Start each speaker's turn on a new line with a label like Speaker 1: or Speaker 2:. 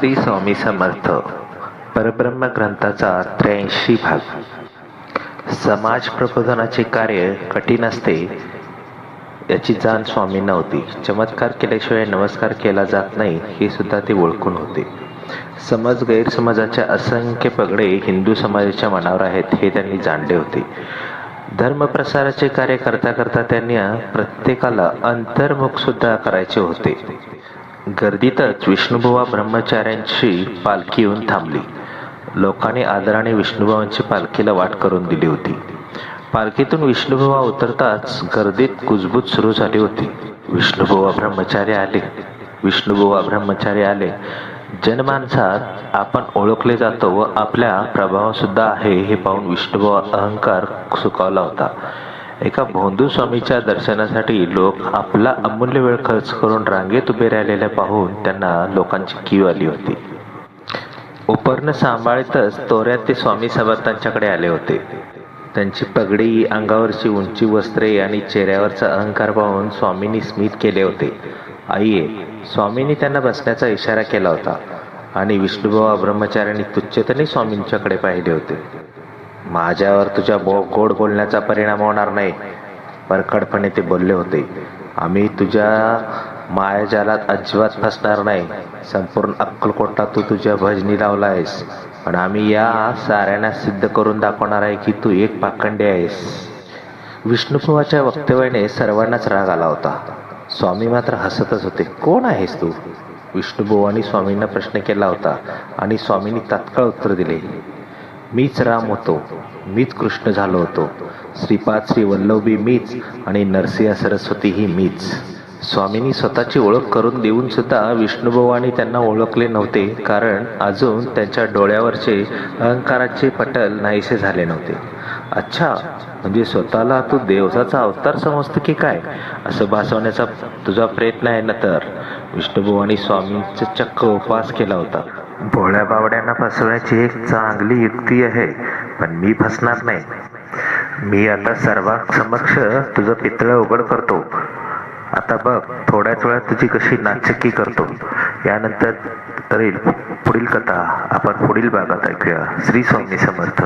Speaker 1: श्री स्वामी समर्थ परब्रह्म ग्रंथाचा 83 भाग. समाज प्रबोधनाचे कार्य कठीण असते याची जाण स्वामींना होती. चमत्कार केल्याशिवाय नमस्कार केला जात नाही हे सुद्धा ते ओळखून होते. समज गैरसमजाच्या असंख्य पगडे हिंदू समाजाच्या मनावर आहेत हे त्यांनी जाणले होते. धर्मप्रसाराचे कार्य करता करता त्यांना प्रत्येकाला अंतर्मुख सुद्धा करायचे होते. गर्दीतच विष्णुबुवा ब्रह्मचार्यांची पालखी येऊन थांबली. लोकांनी आदराने विष्णुबुवांची पालखीला वाट करून दिली होती. पालखीतून विष्णुबुवा उतरताच गर्दीत कुजबूज सुरू झाली होती. विष्णुबुवा ब्रह्मचारी आले. जनमानसात आपण ओळखले जातो व आपल्या प्रभाव सुद्धा आहे हे पाहून विष्णुबुवा अहंकार सुकावला होता. एका भोंदू स्वामीच्या दर्शनासाठी लोक आपला अमूल्य वेळ खर्च करून रांगेत उभे राहिलेल्या पाहून त्यांना लोकांची कीव आली होती. उपरणं सांभाळतच तोऱ्यात ते स्वामी समर्थांच्याकडे आले होते. त्यांची पगडी, अंगावरची उंची वस्त्रे आणि चेहऱ्यावरचा अहंकार पाहून स्वामींनी स्मित केले होते. आईये, स्वामींनी त्यांना बसण्याचा इशारा केला होता आणि विष्णुबुवा ब्रह्मचार्यांनी तुच्छतेने स्वामींच्याकडे पाहिले होते. माझ्यावर तुझ्या गोड बोलण्याचा परिणाम होणार नाही, परखडपणे ते बोलले होते. आम्ही तुझ्या मायाजालात अजिबात फसणार नाही. संपूर्ण अक्कलकोटला तू तुझ्या भजनी लावला आहेस, पण आम्ही या साऱ्यांना सिद्ध करून दाखवणार आहे की तू एक पाखंडी आहेस. विष्णुबुवाच्या वक्तव्याने सर्वांनाच राग आला होता. स्वामी मात्र हसतच होते. कोण आहेस तू? विष्णुबुवांनी स्वामींना प्रश्न केला होता आणि स्वामींनी तात्काळ उत्तर दिले. मीच राम होतो, मीच कृष्ण झालो होतो. श्रीपाद श्री वल्लभी मीच आणि नरसिंह सरस्वती ही मीच. स्वामींनी स्वतःची ओळख करून देऊन सुद्धा विष्णुबुवांनी त्यांना ओळखले नव्हते, कारण अजून त्यांच्या डोळ्यावरचे अहंकाराचे पटल नाहीसे झाले नव्हते. अच्छा, म्हणजे स्वतःला तू देवताचा अवतार समजतो की काय, असं भासवण्याचा तुझा प्रयत्न आहे ना? तर विष्णुबुवांनी स्वामींचा चक्क उपवास केला होता. भोळ्या बावड्यांना फसवण्याची एक चांगली युक्ती आहे, पण मी फसणार नाही. मी आता सर्वांसमक्ष तुझं पितळं उघड करतो. आता बघ, थोड्याच वेळात तुझी कशी नाचक्की करतो. यानंतर पुढील कथा आपण पुढील भागात ऐकूया. श्री स्वामी समर्थ.